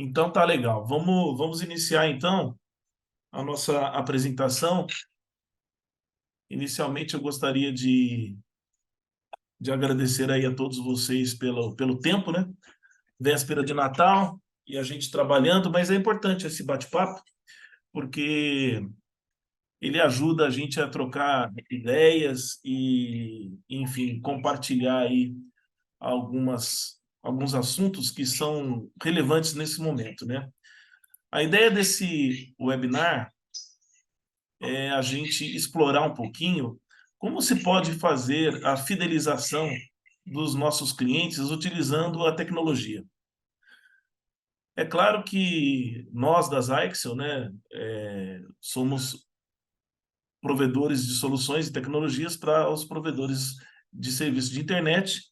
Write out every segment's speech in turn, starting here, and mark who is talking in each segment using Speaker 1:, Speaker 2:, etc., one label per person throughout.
Speaker 1: Então tá legal. Vamos iniciar então a nossa apresentação. Inicialmente eu gostaria de agradecer aí a todos vocês pelo tempo, né? Véspera de Natal e a gente trabalhando, mas é importante esse bate-papo porque ele ajuda a gente a trocar ideias e, enfim, compartilhar aí alguns assuntos que são relevantes nesse momento, né? A ideia desse webinar é a gente explorar um pouquinho como se pode fazer a fidelização dos nossos clientes utilizando a tecnologia. É claro que nós da Zyxel, né, somos provedores de soluções e tecnologias para os provedores de serviço de internet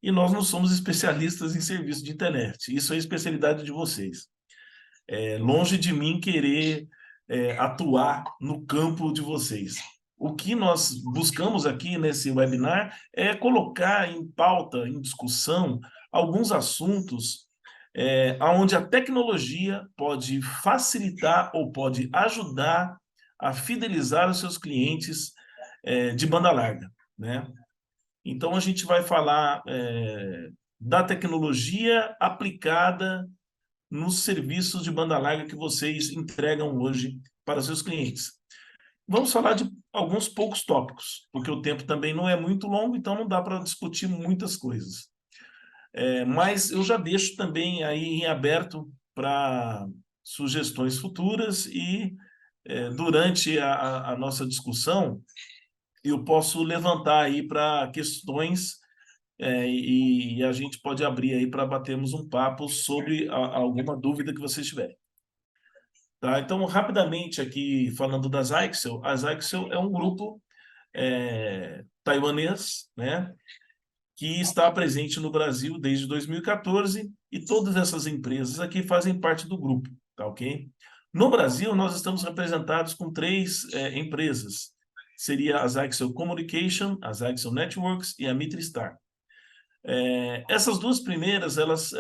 Speaker 1: e nós não somos especialistas em serviço de internet. Isso é a especialidade de vocês. É longe de mim querer atuar no campo de vocês. O que nós buscamos aqui nesse webinar é colocar em pauta, em discussão, alguns assuntos onde a tecnologia pode facilitar ou pode ajudar a fidelizar os seus clientes de banda larga, né? Então, a gente vai falar da tecnologia aplicada nos serviços de banda larga que vocês entregam hoje para seus clientes. Vamos falar de alguns poucos tópicos, porque o tempo também não é muito longo, então não dá para discutir muitas coisas. Mas eu já deixo também aí em aberto para sugestões futuras e durante a nossa discussão eu posso levantar aí para questões e a gente pode abrir aí para batermos um papo sobre alguma dúvida que vocês tiverem. Tá? Então, rapidamente aqui, falando da Zyxel, a Zyxel é um grupo taiwanês, né, que está presente no Brasil desde 2014 e todas essas empresas aqui fazem parte do grupo, tá ok? No Brasil, nós estamos representados com três empresas. Seria a Zyxel Communication, a Zyxel Networks e a MitriStar. Essas duas primeiras, elas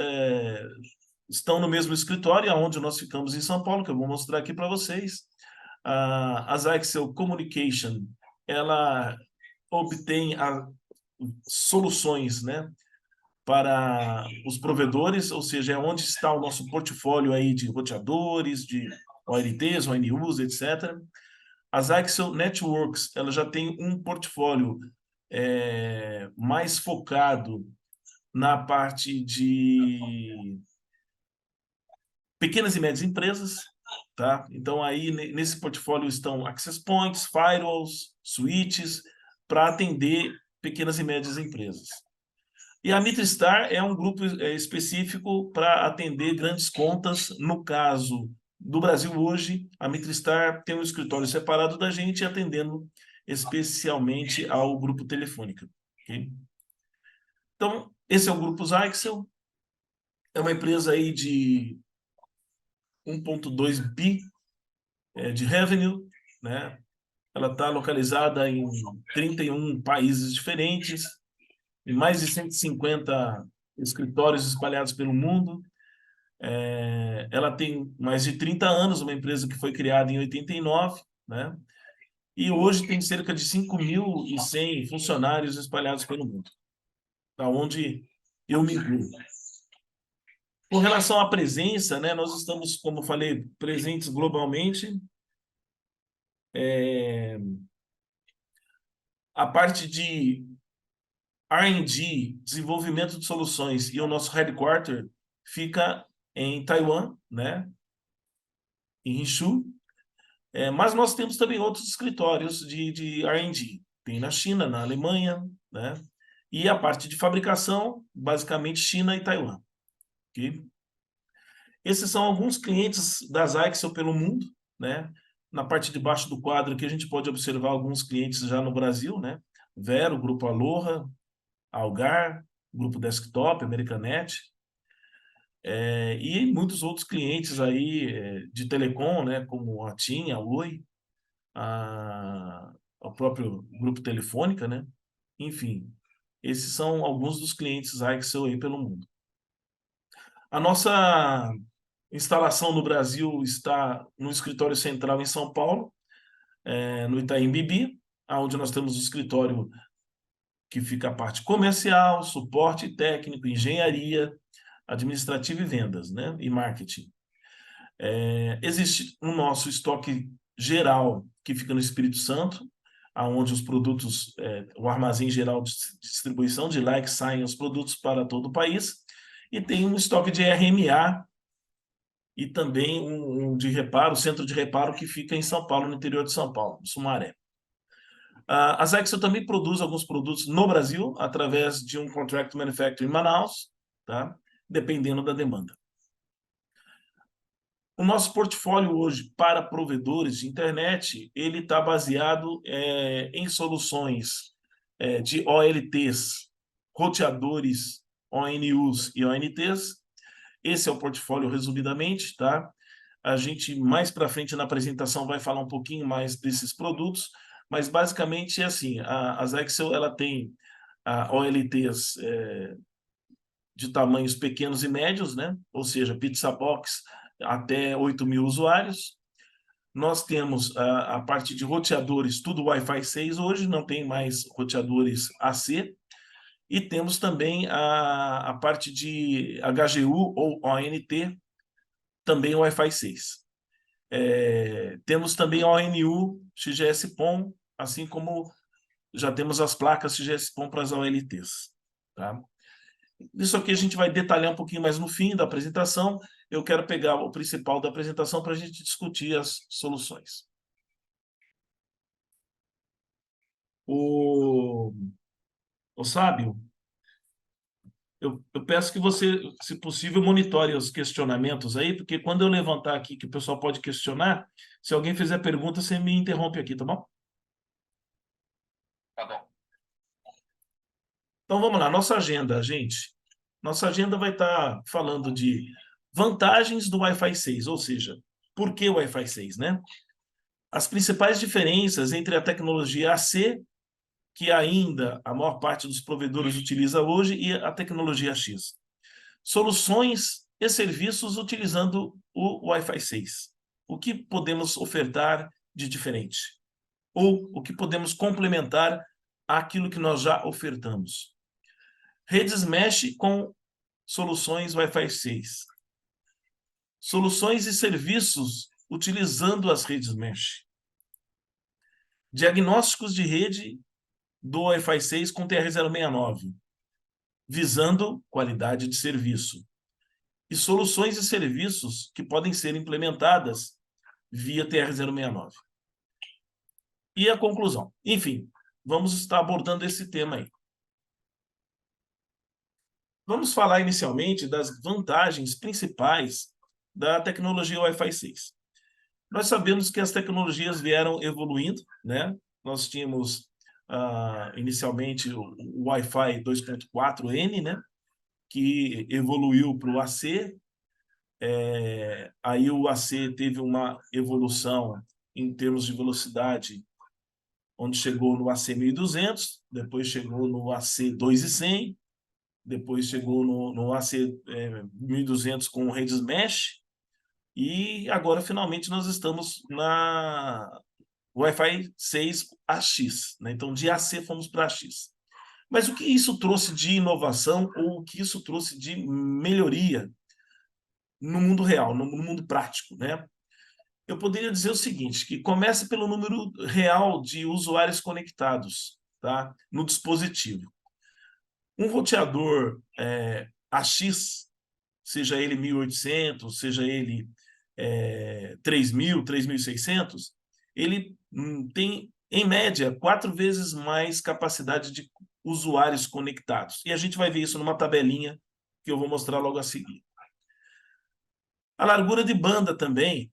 Speaker 1: estão no mesmo escritório, onde nós ficamos em São Paulo, que eu vou mostrar aqui para vocês. A Zyxel Communication, ela obtém soluções, né, para os provedores, ou seja, é onde está o nosso portfólio aí de roteadores, de OLTs, ONUs, etc. A Zyxel Networks, ela já tem um portfólio mais focado na parte de pequenas e médias empresas, tá? Então aí nesse portfólio estão access points, firewalls, switches para atender pequenas e médias empresas. E a MitriStar é um grupo específico para atender grandes contas. No caso do Brasil hoje, a MitriStar tem um escritório separado da gente, atendendo especialmente ao grupo Telefônica. Okay? Então, esse é o grupo Zyxel. É uma empresa aí de 1,2 bi de revenue, né? Ela está localizada em 31 países diferentes, em mais de 150 escritórios espalhados pelo mundo. Ela tem mais de 30 anos, uma empresa que foi criada em 89, né? E hoje tem cerca de 5.100 funcionários espalhados pelo mundo, da onde eu me incluo. Com relação à presença, né, nós estamos, como eu falei, presentes globalmente. A parte de R&D, desenvolvimento de soluções, e o nosso headquarter fica em Taiwan, né, em Hsinchu. Mas nós temos também outros escritórios de R&D. Tem na China, na Alemanha, né? E a parte de fabricação, basicamente China e Taiwan. Okay? Esses são alguns clientes da Zyxel pelo mundo, né? Na parte de baixo do quadro aqui a gente pode observar alguns clientes já no Brasil, né? Vero, Grupo Aloha, Algar, Grupo Desktop, Americanet, e muitos outros clientes aí de telecom, né? Como a TIM, a Oi, ao próprio Grupo Telefônica, né? Enfim, esses são alguns dos clientes Zyxel aí pelo mundo. A nossa Instalação no Brasil está no escritório central em São Paulo, no Itaim Bibi, onde nós temos o escritório que fica a parte comercial, suporte técnico, engenharia, administrativa e vendas, né? E marketing. Existe o nosso estoque geral, que fica no Espírito Santo, onde os produtos, o armazém geral de distribuição, de lá que saem os produtos para todo o país, e tem um estoque de RMA e também um de reparo, centro de reparo que fica em São Paulo, no interior de São Paulo, Sumaré. A Zexel também produz alguns produtos no Brasil, através de um contract manufacturing em Manaus, tá? Dependendo da demanda. O nosso portfólio hoje para provedores de internet, ele está baseado em soluções de OLTs, roteadores, ONUs e ONTs. Esse é o portfólio resumidamente, tá? A gente, mais para frente na apresentação, vai falar um pouquinho mais desses produtos, mas basicamente é assim, a Zexel, ela tem OLTs de tamanhos pequenos e médios, né? Ou seja, pizza box até 8.000 usuários. Nós temos a parte de roteadores, tudo Wi-Fi 6 hoje, não tem mais roteadores AC. E temos também a parte de HGU ou ONT, também Wi-Fi 6. Temos também ONU, XGS-PON, assim como já temos as placas XGS-PON para as OLTs. Tá? Isso aqui a gente vai detalhar um pouquinho mais no fim da apresentação. Eu quero pegar o principal da apresentação para a gente discutir as soluções. O Sábio, eu peço que você, se possível, monitore os questionamentos aí, porque quando eu levantar aqui, que o pessoal pode questionar, se alguém fizer pergunta, você me interrompe aqui, tá bom?
Speaker 2: Tá bom.
Speaker 1: Então vamos lá, nossa agenda, gente. Nossa agenda vai estar falando de vantagens do Wi-Fi 6, ou seja, por que o Wi-Fi 6, né? As principais diferenças entre a tecnologia AC, que ainda a maior parte dos provedores utiliza hoje, e a tecnologia X. Soluções e serviços utilizando o Wi-Fi 6. O que podemos ofertar de diferente? Ou o que podemos complementar àquilo que nós já ofertamos? Redes mesh com soluções Wi-Fi 6. Soluções e serviços utilizando as redes mesh. Diagnósticos de rede do Wi-Fi 6 com TR-069, visando qualidade de serviço. E soluções e serviços que podem ser implementadas via TR-069. E a conclusão. Enfim, vamos estar abordando esse tema aí. Vamos falar inicialmente das vantagens principais da tecnologia Wi-Fi 6. Nós sabemos que as tecnologias vieram evoluindo, né? Nós tínhamos inicialmente o Wi-Fi 2.4N, né? Que evoluiu para o AC. Aí o AC teve uma evolução em termos de velocidade, onde chegou no AC 1200, depois chegou no AC 2100, depois chegou no AC 1200 com redes mesh, e agora finalmente nós estamos na Wi-Fi 6 AX, né? Então de AC fomos para AX. Mas o que isso trouxe de inovação ou o que isso trouxe de melhoria no mundo real, no mundo prático, né? Eu poderia dizer o seguinte, que começa pelo número real de usuários conectados, tá? No dispositivo. Um roteador AX, seja ele 1800, seja ele 3000, 3600, ele tem, em média, 4 vezes mais capacidade de usuários conectados. E a gente vai ver isso numa tabelinha que eu vou mostrar logo a seguir. A largura de banda também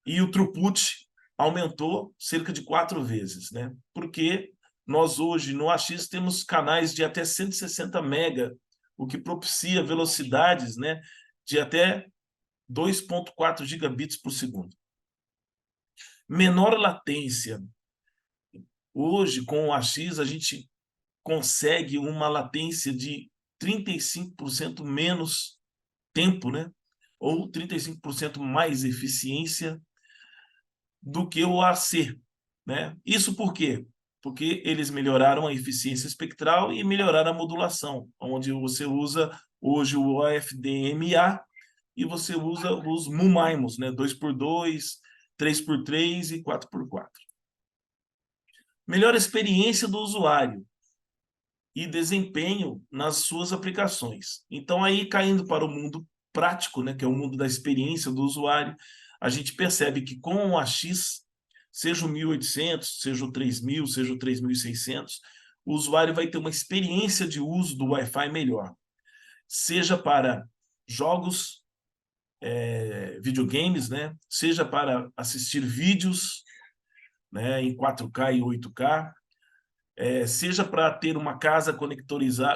Speaker 1: e o throughput aumentou cerca de 4 vezes, né? Porque nós hoje no AX temos canais de até 160 mega, o que propicia velocidades, né, de até 2.4 gigabits por segundo. Menor latência. Hoje, com o AX, a gente consegue uma latência de 35% menos tempo, né? Ou 35% mais eficiência do que o AC, né? Isso por quê? Porque eles melhoraram a eficiência espectral e melhoraram a modulação, onde você usa hoje o OFDMA e você usa os MUMAIMOS, né? 2x2, 3x3 e 4x4. Melhor experiência do usuário e desempenho nas suas aplicações. Então, aí caindo para o mundo prático, né, que é o mundo da experiência do usuário, a gente percebe que com o AX, seja o 1800, seja o 3000, seja o 3600, o usuário vai ter uma experiência de uso do Wi-Fi melhor, seja para jogos, videogames, né, seja para assistir vídeos, né, em 4K e 8K, seja para ter uma casa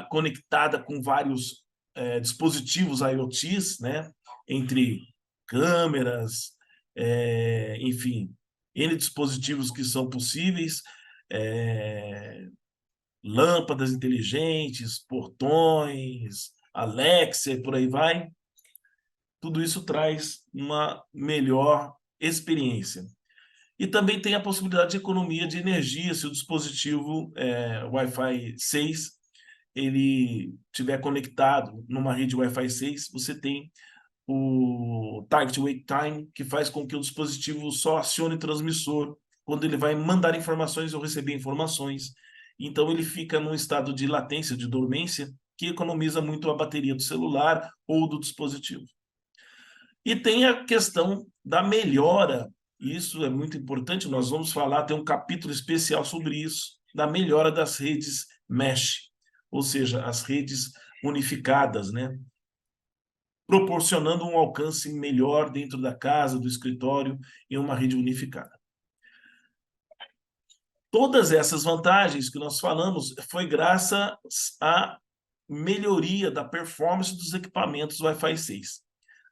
Speaker 1: conectada com vários dispositivos IoTs, né, entre câmeras, enfim, N dispositivos que são possíveis, lâmpadas inteligentes, portões, Alexa e por aí vai. Tudo isso traz uma melhor experiência. E também tem a possibilidade de economia de energia se o dispositivo Wi-Fi 6 ele estiver conectado numa rede Wi-Fi 6, você tem o Target Wake Time, que faz com que o dispositivo só acione o transmissor quando ele vai mandar informações ou receber informações. Então ele fica num estado de latência, de dormência, que economiza muito a bateria do celular ou do dispositivo. E tem a questão da melhora, isso é muito importante, nós vamos falar, tem um capítulo especial sobre isso, da melhora das redes mesh, ou seja, as redes unificadas, né? Proporcionando um alcance melhor dentro da casa, do escritório, em uma rede unificada. Todas essas vantagens que nós falamos foi graças à melhoria da performance dos equipamentos Wi-Fi 6.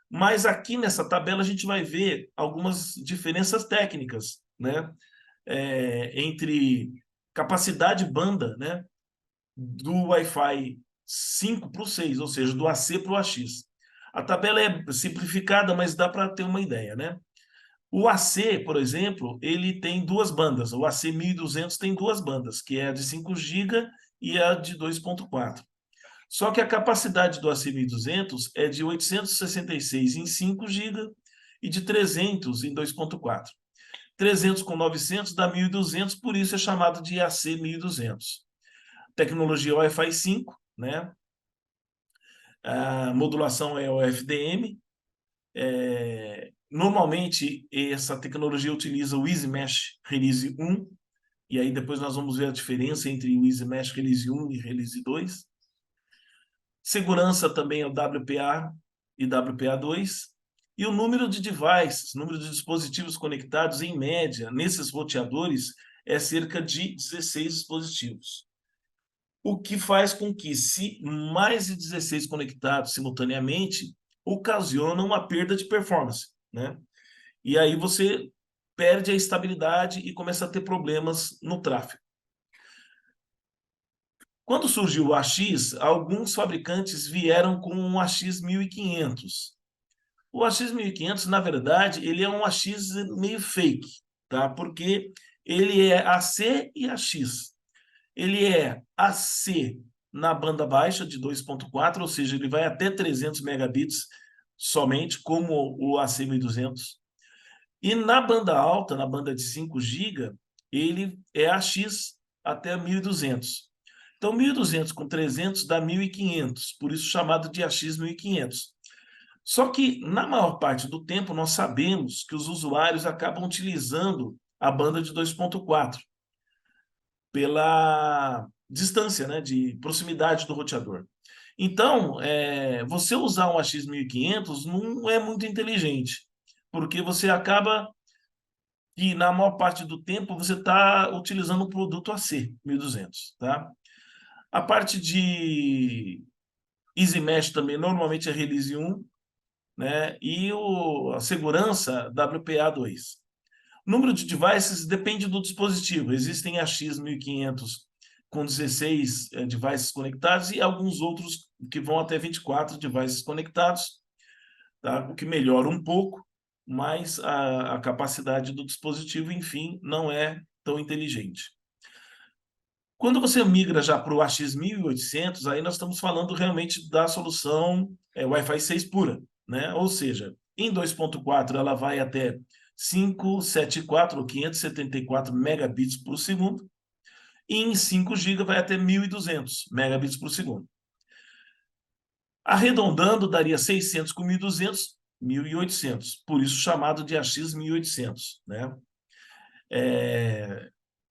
Speaker 1: Mas aqui nessa tabela a gente vai ver algumas diferenças técnicas, né? Entre capacidade banda, né? Do Wi-Fi 5 para o 6, ou seja, do AC para o AX. A tabela é simplificada, mas dá para ter uma ideia, né? O AC, por exemplo, ele tem duas bandas. O AC 1200 tem duas bandas, que é a de 5 GB e a de 2.4. Só que a capacidade do AC 1200 é de 866 em 5 GB e de 300 em 2.4. 300 com 900 dá 1.200, por isso é chamado de AC 1200. Tecnologia Wi-Fi 5, né? A modulação é o FDM. Normalmente, essa tecnologia utiliza o EasyMesh Release 1, e aí depois nós vamos ver a diferença entre o EasyMesh Release 1 e Release 2. Segurança também é o WPA e WPA2. E o número de devices, número de dispositivos conectados, em média, nesses roteadores, é cerca de 16 dispositivos. O que faz com que, se mais de 16 conectados simultaneamente, ocasiona uma perda de performance, né? E aí você perde a estabilidade e começa a ter problemas no tráfego. Quando surgiu o AX, alguns fabricantes vieram com um AX 1500. O AX 1500, na verdade, ele é um AX meio fake, tá? Porque ele é AC e AX. Ele é AC na banda baixa de 2.4, ou seja, ele vai até 300 megabits somente, como o AC 1200. E na banda alta, na banda de 5 GB, ele é AX até 1200. Então, 1200 com 300 dá 1500, por isso chamado de AX 1500. Só que, na maior parte do tempo, nós sabemos que os usuários acabam utilizando a banda de 2.4 pela distância, né, de proximidade do roteador. Então, você usar um AX 1500 não é muito inteligente, porque você acaba que, na maior parte do tempo, você está utilizando um produto AC 1200, tá? A parte de EasyMesh também normalmente é Release 1, né? E a segurança WPA2. O número de devices depende do dispositivo. Existem AX 1500 com 16 devices conectados e alguns outros que vão até 24 devices conectados. tá? O que melhora um pouco, mas a capacidade do dispositivo, enfim, não é tão inteligente. Quando você migra já para o AX1800, aí nós estamos falando realmente da solução Wi-Fi 6 pura, né? Ou seja, em 2.4 ela vai até 574 ou 574 megabits por segundo, e em 5 GB vai até 1.200 megabits por segundo. Arredondando, daria 600 com 1.200, 1.800, por isso chamado de AX1800, né?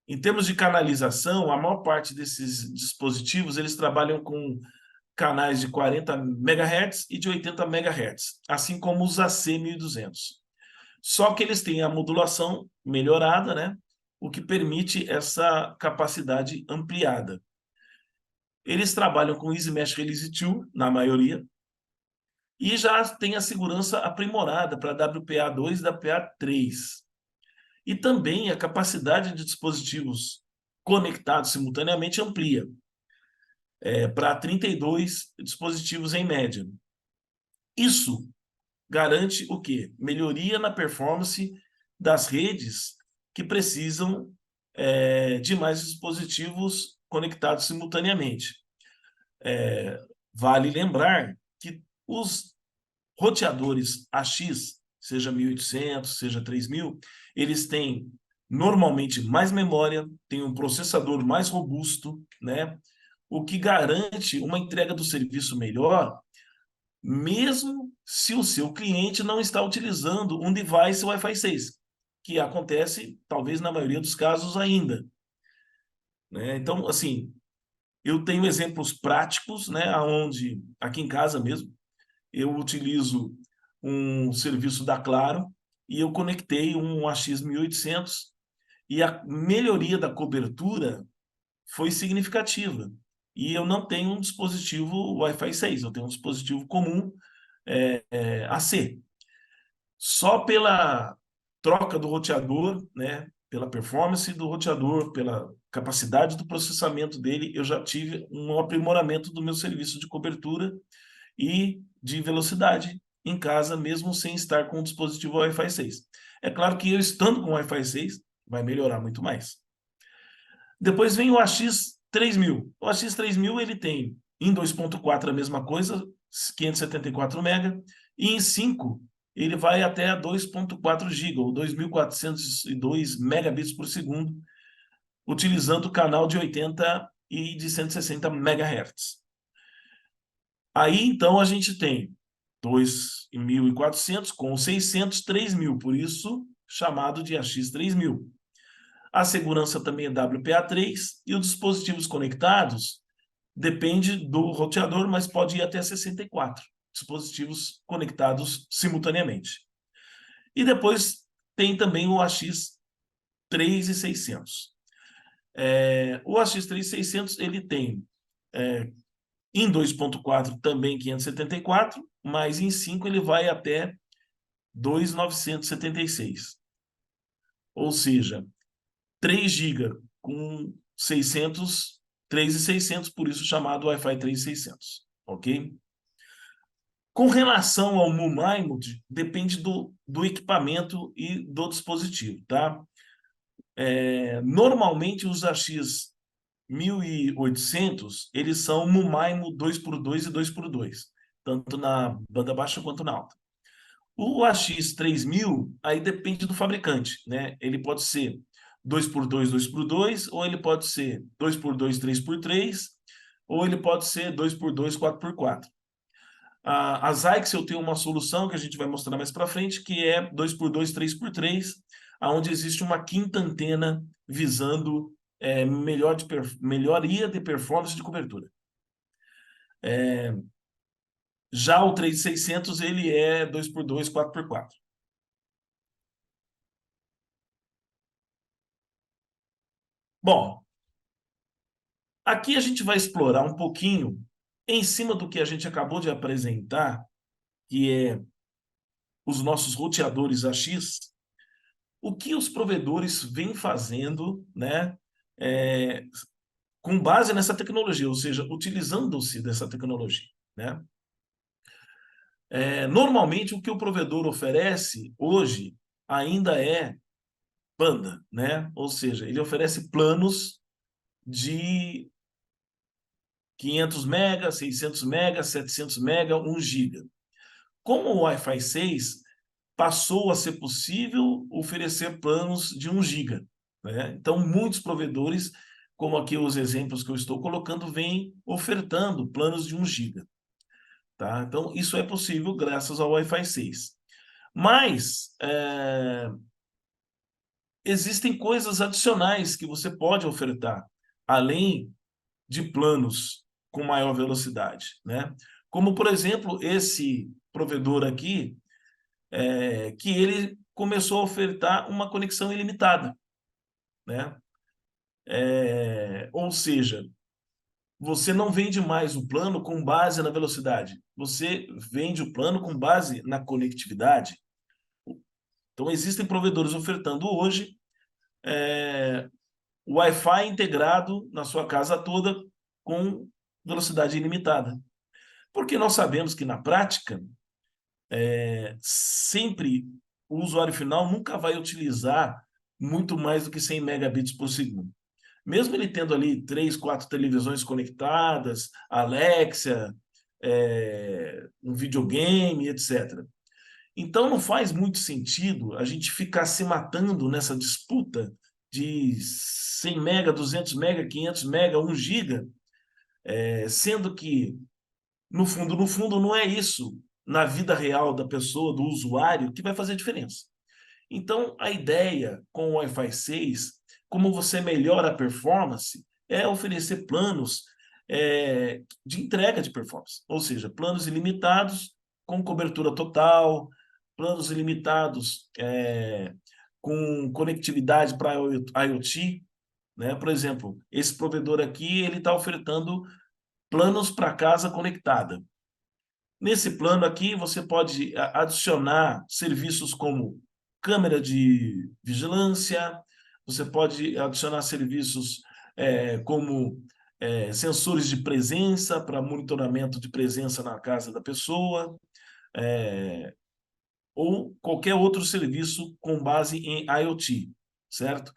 Speaker 1: Em termos de canalização, a maior parte desses dispositivos eles trabalham com canais de 40 MHz e de 80 MHz, assim como os AC1200. Só que eles têm a modulação melhorada, né? O que permite essa capacidade ampliada. Eles trabalham com Easy Mesh Release 2, na maioria, e já tem a segurança aprimorada para WPA2 e WPA3. E também a capacidade de dispositivos conectados simultaneamente amplia para 32 dispositivos em média. Isso garante o quê? Melhoria na performance das redes que precisam de mais dispositivos conectados simultaneamente. Vale lembrar que os roteadores AX, seja 1.800, seja 3.000, eles têm normalmente mais memória, têm um processador mais robusto, né? O que garante uma entrega do serviço melhor, mesmo se o seu cliente não está utilizando um device Wi-Fi 6, que acontece, talvez, na maioria dos casos ainda, né? Então, assim, eu tenho exemplos práticos, né, onde, aqui em casa mesmo, eu utilizo um serviço da Claro e eu conectei um AX1800 e a melhoria da cobertura foi significativa. E eu não tenho um dispositivo Wi-Fi 6, eu tenho um dispositivo comum AC. Só pela troca do roteador, né, pela performance do roteador, pela capacidade do processamento dele, eu já tive um aprimoramento do meu serviço de cobertura e de velocidade em casa, mesmo sem estar com o dispositivo Wi-Fi 6. É claro que eu estando com o Wi-Fi 6, vai melhorar muito mais. Depois vem o AX3000. O AX3000 ele tem em 2.4 a mesma coisa, 574 MB, e em 5 ele vai até 2.4 GB, ou 2.402 megabits por segundo, utilizando o canal de 80 e de 160 MHz. Aí, então, a gente tem 2.400 com 600, 3.000, por isso chamado de AX3000. A segurança também é WPA3 e os dispositivos conectados depende do roteador, mas pode ir até 64 dispositivos conectados simultaneamente. E depois tem também o AX3600. O AX3600 ele tem em 2.4 também 574, mas em 5 ele vai até 2.976. Ou seja, 3 GB com 600, 3.600, por isso chamado Wi-Fi 3.600, ok? Com relação ao MU-MIMOT, depende do equipamento e do dispositivo, tá? Normalmente os AX 1800, eles são MU-MIMO 2x2 e 2x2, tanto na banda baixa quanto na alta. O AX3000, aí depende do fabricante, né? Ele pode ser 2x2, 2x2, ou ele pode ser 2x2, 3x3, ou ele pode ser 2x2, 4x4. A Zyxel tem uma solução que a gente vai mostrar mais para frente, que é 2x2, 3x3, onde existe uma quinta antena visando melhoria de performance de cobertura. Já o 3600 ele é 2x2, 4x4. Bom, aqui a gente vai explorar um pouquinho em cima do que a gente acabou de apresentar, que é os nossos roteadores AX, o que os provedores vêm fazendo, né, é, com base nessa tecnologia, ou seja, utilizando-se dessa tecnologia, né? Normalmente, o que o provedor oferece hoje ainda é banda, né? Ou seja, ele oferece planos de 500 mega, 600 mega, 700 mega, 1 giga. Com o Wi-Fi 6, passou a ser possível oferecer planos de 1 giga, né? Então, muitos provedores, como aqui os exemplos que eu estou colocando, vêm ofertando planos de 1 giga, tá? Então, isso é possível graças ao Wi-Fi 6. Mas existem coisas adicionais que você pode ofertar, além de planos com maior velocidade, né? Como, por exemplo, esse provedor aqui, que ele começou a ofertar uma conexão ilimitada, né? Ou seja, você não vende mais o plano com base na velocidade, você vende o plano com base na conectividade. Então, existem provedores ofertando hoje o Wi-Fi integrado na sua casa toda com velocidade ilimitada. Porque nós sabemos que, na prática, sempre o usuário final nunca vai utilizar muito mais do que 100 megabits por segundo. Mesmo ele tendo ali 3, 4 televisões conectadas, Alexa, um videogame, etc. Então não faz muito sentido a gente ficar se matando nessa disputa de 100 mega, 200 mega, 500 mega, 1 giga, sendo que no fundo, não é isso na vida real da pessoa, do usuário, que vai fazer diferença. Então, a ideia com o Wi-Fi 6, como você melhora a performance, é oferecer planos de entrega de performance, ou seja, planos ilimitados com cobertura total, planos ilimitados com conectividade para IoT, né? Por exemplo, esse provedor aqui ele está ofertando planos para casa conectada. Nesse plano aqui, você pode adicionar serviços como câmera de vigilância, você pode adicionar serviços como sensores de presença para monitoramento de presença na casa da pessoa, ou qualquer outro serviço com base em IoT, certo?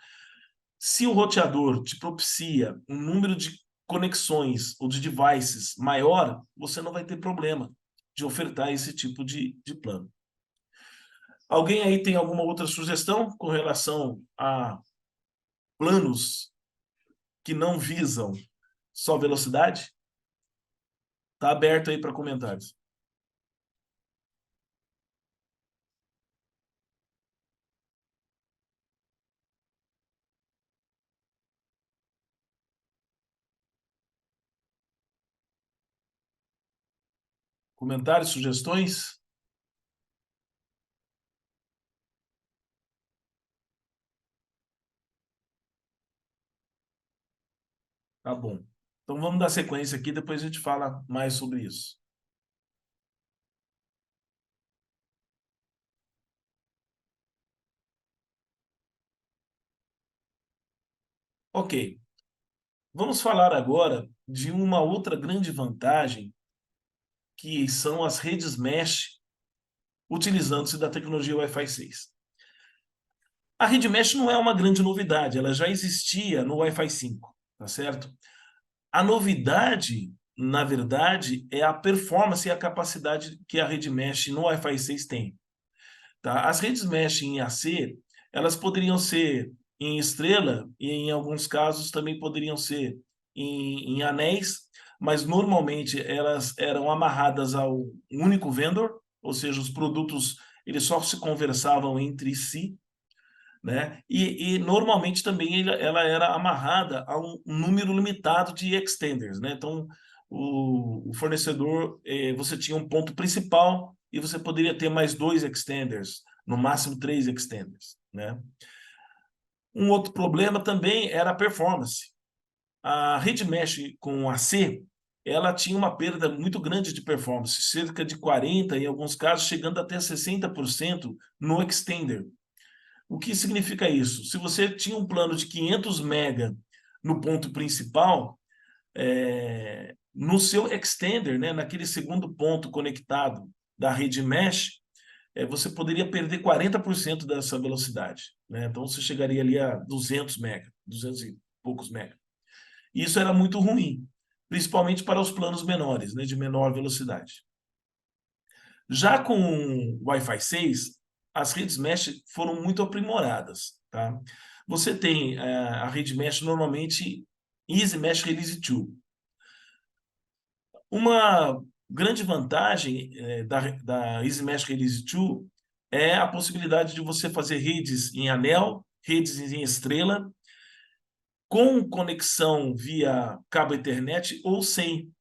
Speaker 1: Se o roteador te propicia um número de conexões ou de devices maior, você não vai ter problema de ofertar esse tipo de plano. Alguém aí tem alguma outra sugestão com relação a planos que não visam só velocidade? Está aberto aí para comentários. Comentários, sugestões? Tá bom. Então vamos dar sequência aqui, depois a gente fala mais sobre isso. Ok. Vamos falar agora de uma outra grande vantagem, que são as redes mesh, utilizando-se da tecnologia Wi-Fi 6. A rede mesh não é uma grande novidade, ela já existia no Wi-Fi 5, tá certo? A novidade, na verdade, é a performance e a capacidade que a rede mesh no Wi-Fi 6 tem. Tá? As redes mesh em AC, elas poderiam ser em estrela e, em alguns casos, também poderiam ser em anéis, mas normalmente elas eram amarradas ao único vendor, ou seja, os produtos eles só se conversavam entre si, né? E normalmente também ela era amarrada a um número limitado de extenders, né? Então, o fornecedor, você tinha um ponto principal e você poderia ter mais 2 extenders, no máximo 3 extenders, né? Um outro problema também era a performance. A rede mesh com AC, ela tinha uma perda muito grande de performance, cerca de 40%, em alguns casos, chegando até 60% no extender. O que significa isso? Se você tinha um plano de 500 mega no ponto principal, no seu extender, né, naquele segundo ponto conectado da rede mesh, você poderia perder 40% dessa velocidade, né? Então, você chegaria ali a 200 mega, 200 e poucos mega. E isso era muito ruim, principalmente para os planos menores, né, de menor velocidade. Já com o Wi-Fi 6, as redes mesh foram muito aprimoradas, tá? Você tem a rede mesh normalmente Easy Mesh Release 2. Uma grande vantagem da Easy Mesh Release 2 é a possibilidade de você fazer redes em anel, redes em estrela, com conexão via cabo Ethernet ou sem,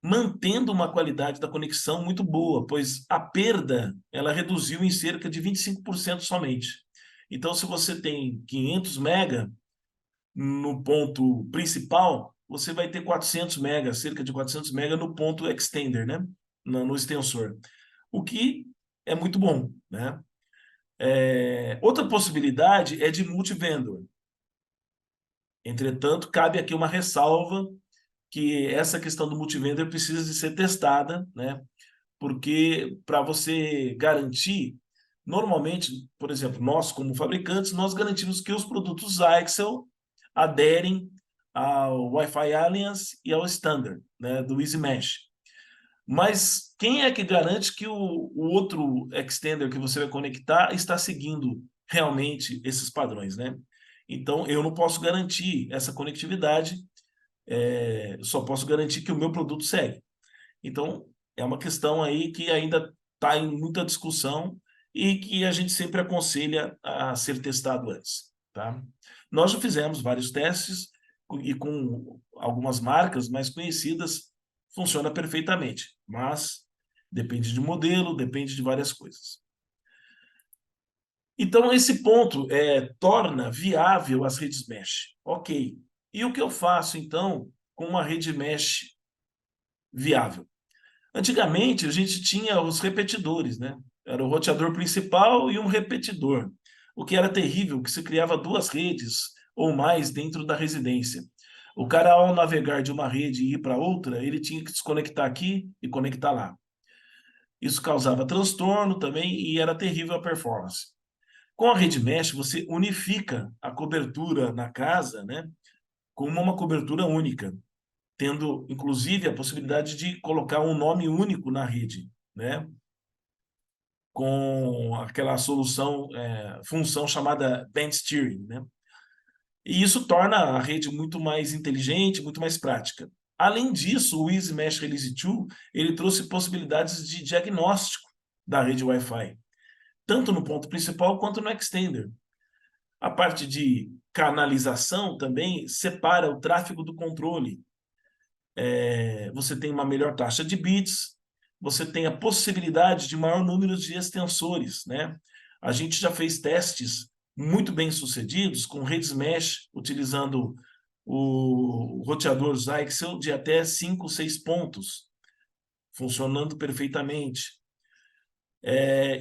Speaker 1: mantendo uma qualidade da conexão muito boa, pois a perda ela reduziu em cerca de 25% somente. Então, se você tem 500 mega no ponto principal, você vai ter 400 mega, cerca de 400 mega no ponto extender, né? No extensor, o que é muito bom, né? Outra possibilidade é de multivendor. Entretanto, cabe aqui uma ressalva que essa questão do multivendor precisa de ser testada, né? Porque para você garantir, normalmente, por exemplo, nós como fabricantes, nós garantimos que os produtos Zyxel aderem ao Wi-Fi Alliance e ao Standard, né, do Easy Mesh. Mas quem é que garante que o outro extender que você vai conectar está seguindo realmente esses padrões, né? Então, eu não posso garantir essa conectividade, só posso garantir que o meu produto segue. Então, é uma questão aí que ainda está em muita discussão e que a gente sempre aconselha a ser testado antes, tá? Nós já fizemos vários testes e com algumas marcas mais conhecidas funciona perfeitamente, mas depende de modelo, depende de várias coisas. Então, esse ponto torna viável as redes mesh. Ok. E o que eu faço, então, com uma rede mesh viável? Antigamente, a gente tinha os repetidores, né? Era o roteador principal e um repetidor, o que era terrível, que se criava duas redes ou mais dentro da residência. O cara, ao navegar de uma rede e ir para outra, ele tinha que desconectar aqui e conectar lá. Isso causava transtorno também e era terrível a performance. Com a rede mesh, você unifica a cobertura na casa, né, como uma cobertura única, tendo inclusive a possibilidade de colocar um nome único na rede, né? Com aquela solução, função chamada Band Steering, né? E isso torna a rede muito mais inteligente, muito mais prática. Além disso, o Easy Mesh Release 2, ele trouxe possibilidades de diagnóstico da rede Wi-Fi, tanto no ponto principal quanto no extender. A parte de canalização também separa o tráfego do controle. Você tem uma melhor taxa de bits, você tem a possibilidade de maior número de extensores, né? A gente já fez testes muito bem sucedidos com redes mesh, utilizando o roteador Zyxel de até 5, 6 pontos, funcionando perfeitamente.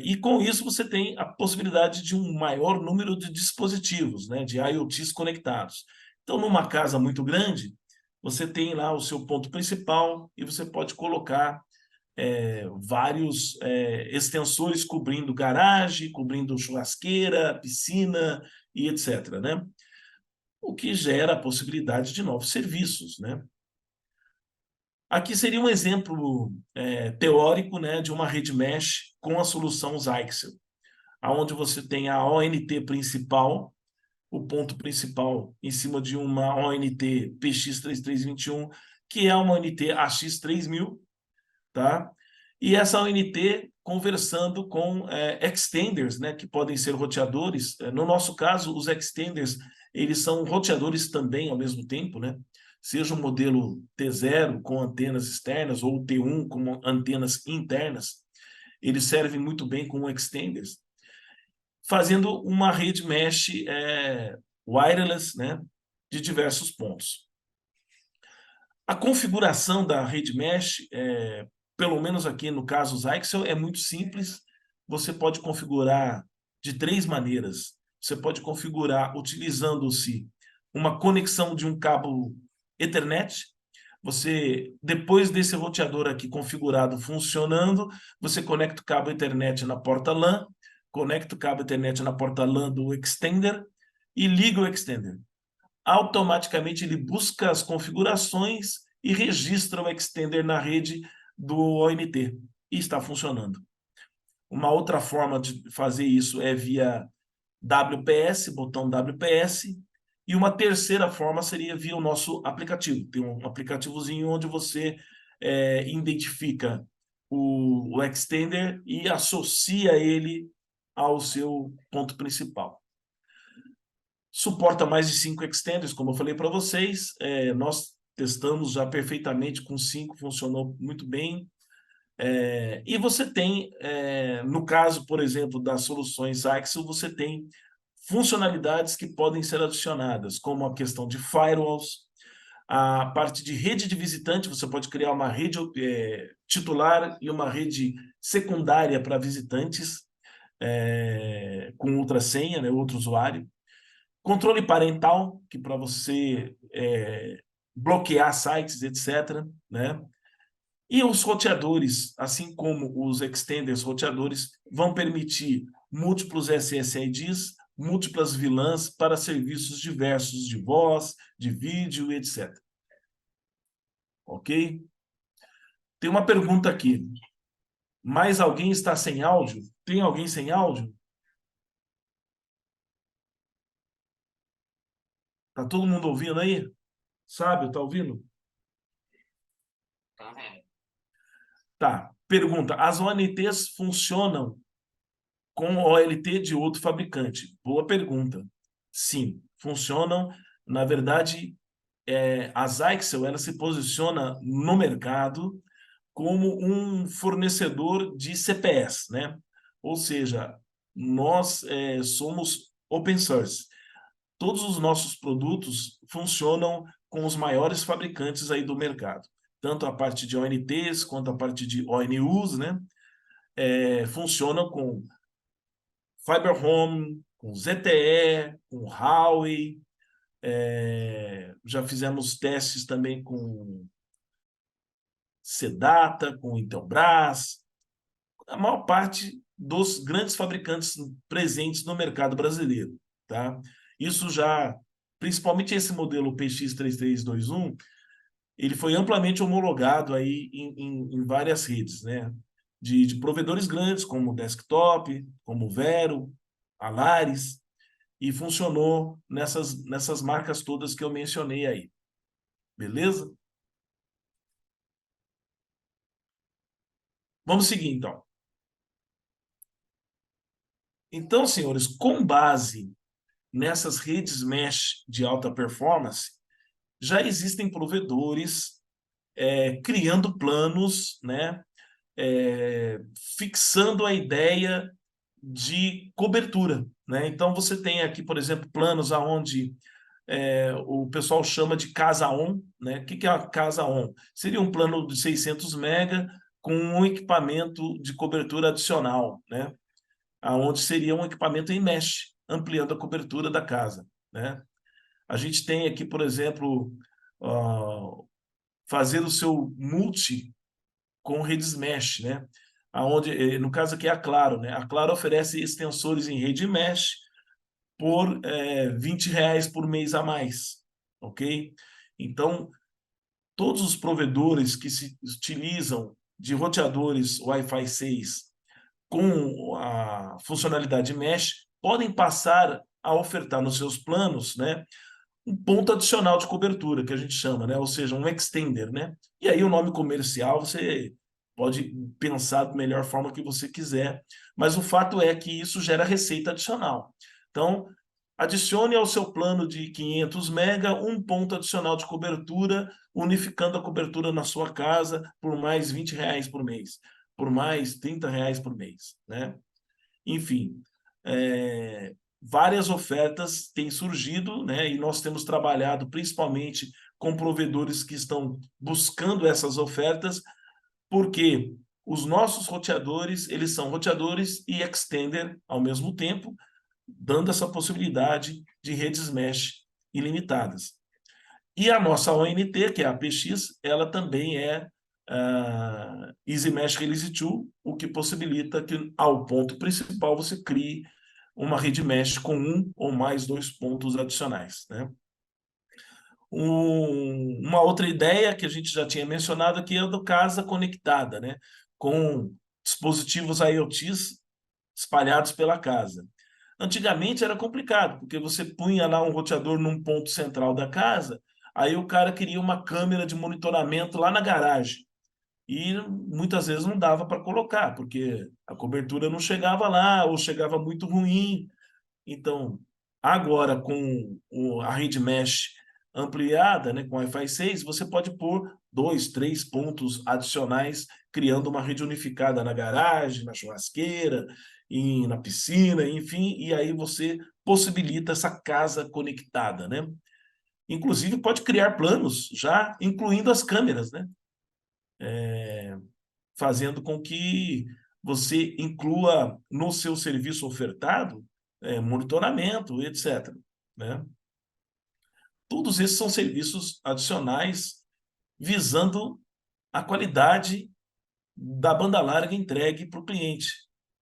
Speaker 1: E com isso você tem a possibilidade de um maior número de dispositivos, né, de IoTs conectados. Então, numa casa muito grande, você tem lá o seu ponto principal e você pode colocar vários extensores cobrindo garagem, cobrindo churrasqueira, piscina e etc., né? O que gera a possibilidade de novos serviços, né? Aqui seria um exemplo teórico, né, de uma rede mesh com a solução Zyxel, onde você tem a ONT principal, o ponto principal em cima de uma ONT PX3321, que é uma ONT AX3000, tá? E essa ONT conversando com extenders, né, que podem ser roteadores. No nosso caso, os extenders, eles são roteadores também ao mesmo tempo, né? Seja o modelo T0 com antenas externas ou o T1 com antenas internas, eles servem muito bem como extenders, fazendo uma rede mesh wireless, né, de diversos pontos. A configuração da rede mesh, pelo menos aqui no caso Zyxel, é muito simples. Você pode configurar de três maneiras. Você pode configurar utilizando-se uma conexão de um cabo Ethernet. depois desse roteador aqui configurado, funcionando, você conecta o cabo Ethernet na porta LAN, conecta o cabo Ethernet na porta LAN do extender e liga o extender. Automaticamente ele busca as configurações e registra o extender na rede do ONT. E está funcionando. Uma outra forma de fazer isso é via WPS, botão WPS, e uma terceira forma seria via o nosso aplicativo. Tem um aplicativozinho onde você identifica o extender e associa ele ao seu ponto principal. Suporta mais de 5 extenders, como eu falei para vocês. Nós testamos já perfeitamente com 5, funcionou muito bem. E você tem, no caso, por exemplo, das soluções Axel, você tem funcionalidades que podem ser adicionadas, como a questão de firewalls, a parte de rede de visitante, você pode criar uma rede titular e uma rede secundária para visitantes, com outra senha, né, outro usuário. Controle parental, que para você bloquear sites, etc., né? E os roteadores, assim como os extenders roteadores, vão permitir múltiplos SSIDs, múltiplas VLANs para serviços diversos de voz, de vídeo, etc. Ok? Tem uma pergunta aqui. Mais alguém está sem áudio? Tem alguém sem áudio? Tá todo mundo ouvindo aí? Sábio, tá ouvindo? Tá. Pergunta. As ONTs funcionam com OLT de outro fabricante? Boa pergunta. Sim, funcionam. Na verdade, a Zyxel ela se posiciona no mercado como um fornecedor de CPS, né? Ou seja, nós somos open source. Todos os nossos produtos funcionam com os maiores fabricantes aí do mercado. Tanto a parte de ONTs quanto a parte de ONUs, né? Funcionam com Fiber Home, com ZTE, com Huawei. Já fizemos testes também com Sedata, com Intelbras. A maior parte dos grandes fabricantes presentes no mercado brasileiro, tá? Isso já, principalmente esse modelo PX3321, ele foi amplamente homologado aí em várias redes, né? De provedores grandes, como o Desktop, como o Vero, Alaris, e funcionou nessas marcas todas que eu mencionei aí. Beleza? Vamos seguir, então. Então, senhores, com base nessas redes mesh de alta performance, já existem provedores criando planos, né, fixando a ideia de cobertura, né? Então, você tem aqui, por exemplo, planos onde o pessoal chama de casa on, né? O que é a casa on? Seria um plano de 600 mega com um equipamento de cobertura adicional, né? Aonde seria um equipamento em mesh, ampliando a cobertura da casa, né? A gente tem aqui, por exemplo, fazer o seu multi com redes mesh, né? Aonde, no caso aqui é a Claro, né? A Claro oferece extensores em rede mesh por R$ 20 por mês a mais, ok? Então, todos os provedores que se utilizam de roteadores Wi-Fi 6 com a funcionalidade mesh podem passar a ofertar nos seus planos, né, um ponto adicional de cobertura, que a gente chama, né? Ou seja, um extender, né? E aí o nome comercial você pode pensar da melhor forma que você quiser, mas o fato é que isso gera receita adicional. Então, adicione ao seu plano de 500 mega um ponto adicional de cobertura, unificando a cobertura na sua casa por mais R$ 20 por mês, por mais R$ 30 por mês, né? Enfim, várias ofertas têm surgido, né? E nós temos trabalhado principalmente com provedores que estão buscando essas ofertas, porque os nossos roteadores, eles são roteadores e extender ao mesmo tempo, dando essa possibilidade de redes mesh ilimitadas. E a nossa ONT, que é a APX, ela também é Easy Mesh Release 2, o que possibilita que, ao ponto principal, você crie uma rede mesh com um ou mais dois pontos adicionais, né? Uma outra ideia que a gente já tinha mencionado aqui é a do casa conectada, né? Com dispositivos IoTs espalhados pela casa. Antigamente era complicado, porque você punha lá um roteador num ponto central da casa, aí o cara queria uma câmera de monitoramento lá na garagem. E muitas vezes não dava para colocar, porque a cobertura não chegava lá, ou chegava muito ruim. Então, agora com a rede mesh ampliada, né, com Wi-Fi 6, você pode pôr dois, três pontos adicionais, criando uma rede unificada na garagem, na churrasqueira, na piscina, enfim, e aí você possibilita essa casa conectada, né? Inclusive, pode criar planos já incluindo as câmeras, né? Fazendo com que você inclua no seu serviço ofertado monitoramento, etc., né? Todos esses são serviços adicionais visando a qualidade da banda larga entregue para o cliente.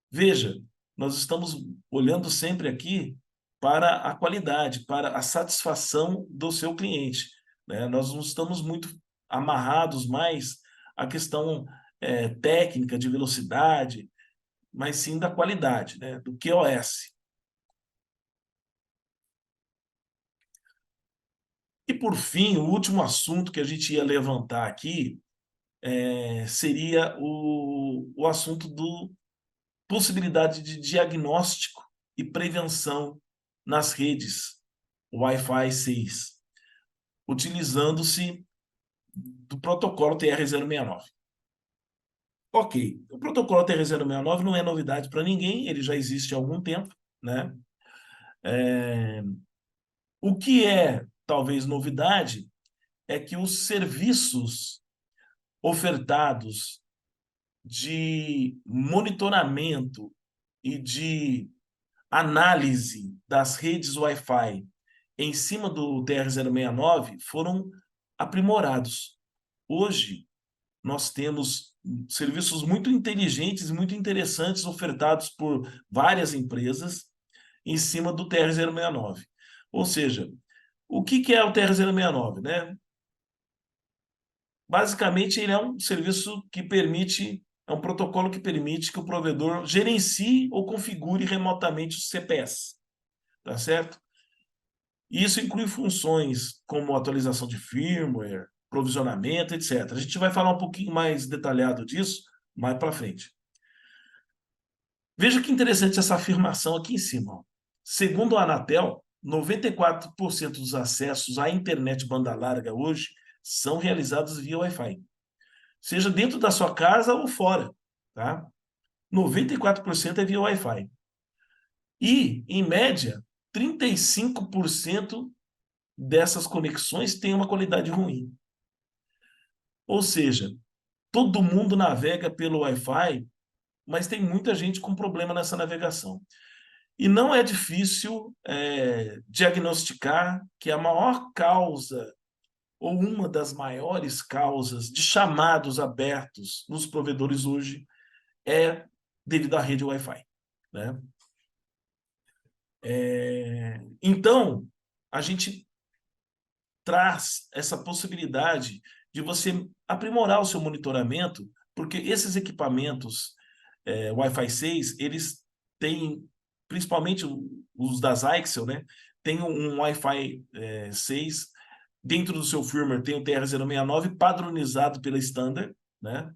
Speaker 1: Veja, nós estamos olhando sempre aqui para a qualidade, para a satisfação do seu cliente, né? Nós não estamos muito amarrados mais à questão técnica, de velocidade, mas sim da qualidade, né? Do QoS. E, por fim, o último assunto que a gente ia levantar aqui seria o assunto do possibilidade de diagnóstico e prevenção nas redes Wi-Fi 6, utilizando-se do protocolo TR-069. Ok, o protocolo TR-069 não é novidade para ninguém, ele já existe há algum tempo, né? O que é, talvez, novidade é que os serviços ofertados de monitoramento e de análise das redes Wi-Fi em cima do TR-069 foram aprimorados. Hoje, nós temos serviços muito inteligentes e muito interessantes ofertados por várias empresas em cima do TR-069. Ou seja, o que é o TR-069, né? Basicamente, ele é um serviço que permite, é um protocolo que permite que o provedor gerencie ou configure remotamente o CPS, tá certo? E isso inclui funções como atualização de firmware, provisionamento, etc. A gente vai falar um pouquinho mais detalhado disso mais para frente. Veja que interessante essa afirmação aqui em cima. Ó. Segundo a Anatel, 94% dos acessos à internet banda larga hoje são realizados via Wi-Fi, seja dentro da sua casa ou fora, tá? 94% é via Wi-Fi. E, em média, 35% dessas conexões têm uma qualidade ruim. Ou seja, todo mundo navega pelo Wi-Fi, mas tem muita gente com problema nessa navegação. E não é difícil diagnosticar que a maior causa, ou uma das maiores causas de chamados abertos nos provedores hoje é devido à rede Wi-Fi, né? Então, a gente traz essa possibilidade de você aprimorar o seu monitoramento, porque esses equipamentos Wi-Fi 6, eles têm, principalmente os das Ixel, né? Tem um Wi-Fi 6, dentro do seu firmware tem o TR-069 padronizado pela Standard, né?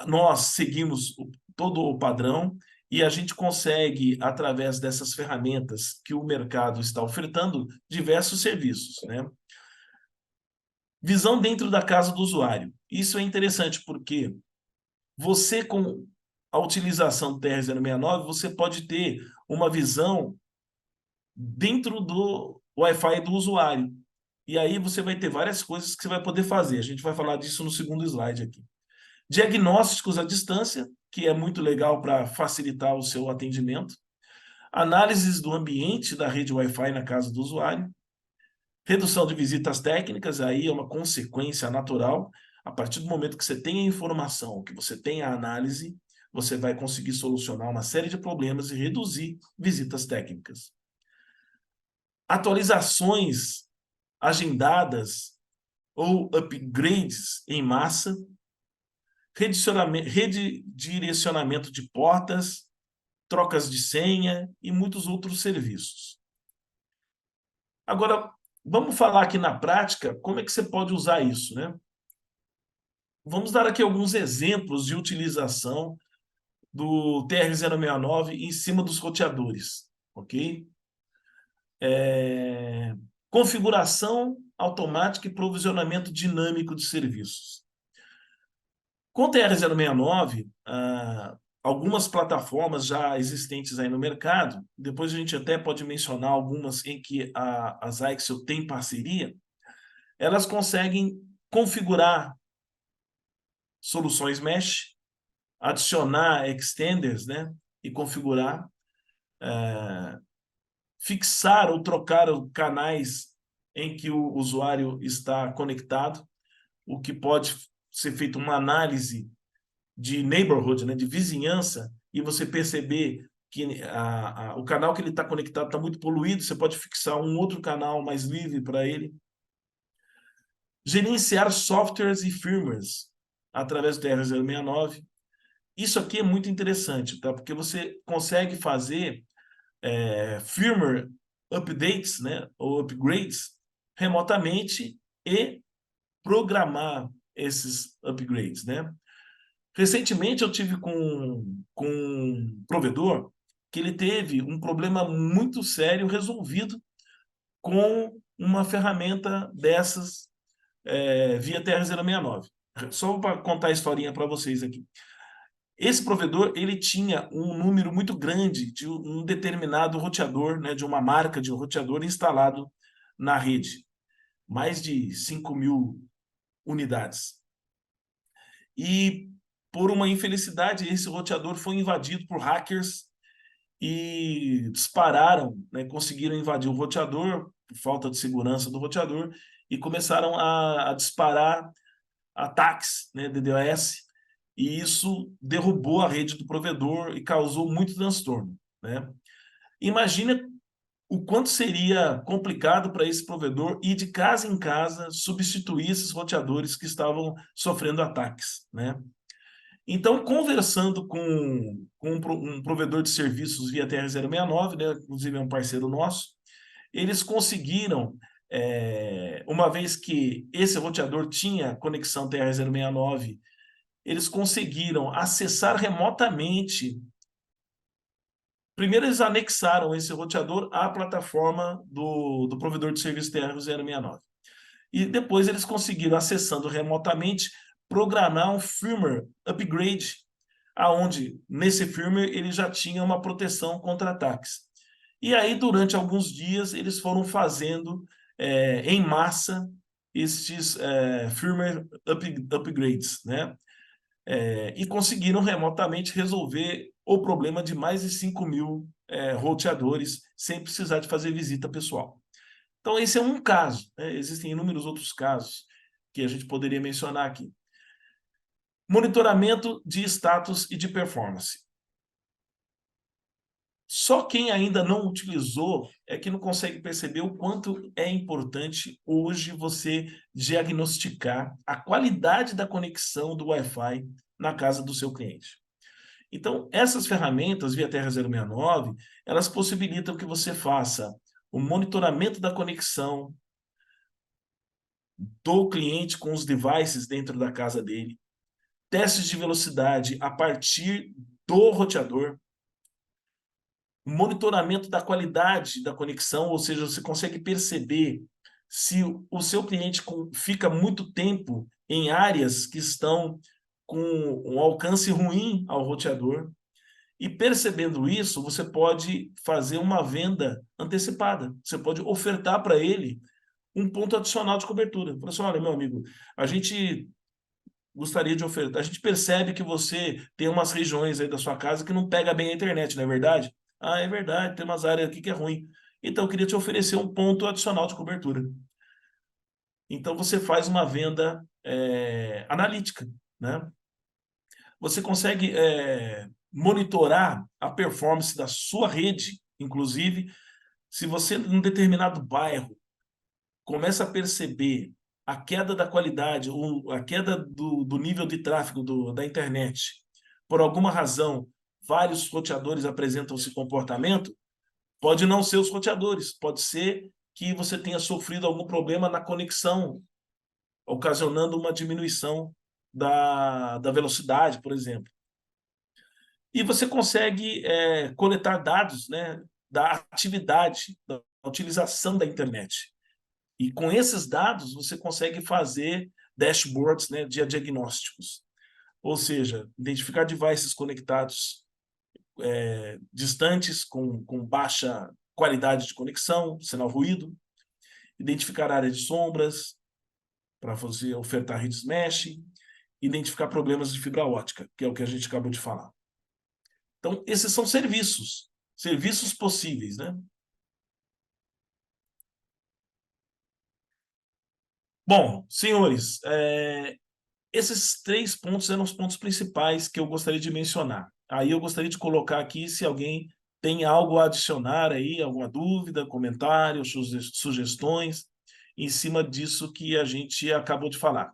Speaker 1: Nós seguimos todo o padrão e a gente consegue, através dessas ferramentas que o mercado está ofertando, diversos serviços, né? Visão dentro da casa do usuário. Isso é interessante porque você, com a utilização do TR-069, você pode ter uma visão dentro do Wi-Fi do usuário. E aí você vai ter várias coisas que você vai poder fazer. A gente vai falar disso no segundo slide aqui. Diagnósticos à distância, que é muito legal para facilitar o seu atendimento. Análises do ambiente da rede Wi-Fi na casa do usuário. Redução de visitas técnicas, aí é uma consequência natural. A partir do momento que você tem a informação, que você tem a análise, você vai conseguir solucionar uma série de problemas e reduzir visitas técnicas. Atualizações agendadas ou upgrades em massa, redirecionamento de portas, trocas de senha e muitos outros serviços. Agora, vamos falar aqui na prática como é que você pode usar isso, né? Vamos dar aqui alguns exemplos de utilização do TR-069 em cima dos roteadores, ok? Configuração automática e provisionamento dinâmico de serviços. Com o TR-069, algumas plataformas já existentes aí no mercado, depois a gente até pode mencionar algumas em que a Zyxel tem parceria, elas conseguem configurar soluções mesh, adicionar extenders, né, e configurar, fixar ou trocar os canais em que o usuário está conectado, o que pode ser feito uma análise de neighborhood, né, de vizinhança, e você perceber que o canal que ele está conectado está muito poluído, você pode fixar um outro canal mais livre para ele. Gerenciar softwares e firmwares através do TR-069. Isso aqui é muito interessante, tá? Porque você consegue fazer firmware updates, né, ou upgrades remotamente e programar esses upgrades, né? Recentemente eu tive com um provedor que ele teve um problema muito sério resolvido com uma ferramenta dessas via TR-069. Só para contar a historinha para vocês aqui. Esse provedor, ele tinha um número muito grande de um determinado roteador, né, de uma marca de um roteador instalado na rede. Mais de 5.000 unidades. E, por uma infelicidade, esse roteador foi invadido por hackers e dispararam, né, conseguiram invadir o roteador, por falta de segurança do roteador, e começaram a disparar ataques, né, DDoS, e isso derrubou a rede do provedor e causou muito transtorno, né? Imagina o quanto seria complicado para esse provedor ir de casa em casa substituir esses roteadores que estavam sofrendo ataques, né? Então, conversando com um provedor de serviços via TR-069, né, inclusive é um parceiro nosso, eles conseguiram, uma vez que esse roteador tinha conexão TR-069, eles conseguiram acessar remotamente. Primeiro, eles anexaram esse roteador à plataforma do provedor de serviço TR-069. E depois eles conseguiram, acessando remotamente, programar um firmware upgrade, aonde nesse firmware ele já tinha uma proteção contra ataques. E aí, durante alguns dias, eles foram fazendo em massa estes firmware upgrades, né? E conseguiram remotamente resolver o problema de mais de 5.000 roteadores sem precisar de fazer visita pessoal. Então, esse é um caso, né? Existem inúmeros outros casos que a gente poderia mencionar aqui. Monitoramento de status e de performance. Só quem ainda não utilizou é que não consegue perceber o quanto é importante hoje você diagnosticar a qualidade da conexão do Wi-Fi na casa do seu cliente. Então, essas ferramentas via TR-069, elas possibilitam que você faça o monitoramento da conexão do cliente com os devices dentro da casa dele, testes de velocidade a partir do roteador, monitoramento da qualidade da conexão, ou seja, você consegue perceber se o seu cliente fica muito tempo em áreas que estão com um alcance ruim ao roteador. E percebendo isso, você pode fazer uma venda antecipada. Você pode ofertar para ele um ponto adicional de cobertura. Fala assim, olha, meu amigo, a gente gostaria de ofertar. A gente percebe que você tem umas regiões aí da sua casa que não pega bem a internet, não é verdade? Ah, é verdade, tem umas áreas aqui que é ruim. Então, eu queria te oferecer um ponto adicional de cobertura. Então, você faz uma venda analítica, né? Você consegue monitorar a performance da sua rede, inclusive, se você, em um determinado bairro, começa a perceber a queda da qualidade, ou a queda do nível de tráfego da internet, por alguma razão, vários roteadores apresentam esse comportamento, pode não ser os roteadores, pode ser que você tenha sofrido algum problema na conexão, ocasionando uma diminuição da velocidade, por exemplo. E você consegue coletar dados, né, da atividade, da utilização da internet. E com esses dados, você consegue fazer dashboards, né, de diagnósticos. Ou seja, identificar devices conectados distantes, com baixa qualidade de conexão, sinal ruído, identificar áreas de sombras, para você ofertar redes mesh, identificar problemas de fibra ótica, que é o que a gente acabou de falar. Então, esses são serviços possíveis, né? Bom, senhores, esses 3 pontos eram os pontos principais que eu gostaria de mencionar. Aí eu gostaria de colocar aqui se alguém tem algo a adicionar aí, alguma dúvida, comentário, sugestões, em cima disso que a gente acabou de falar.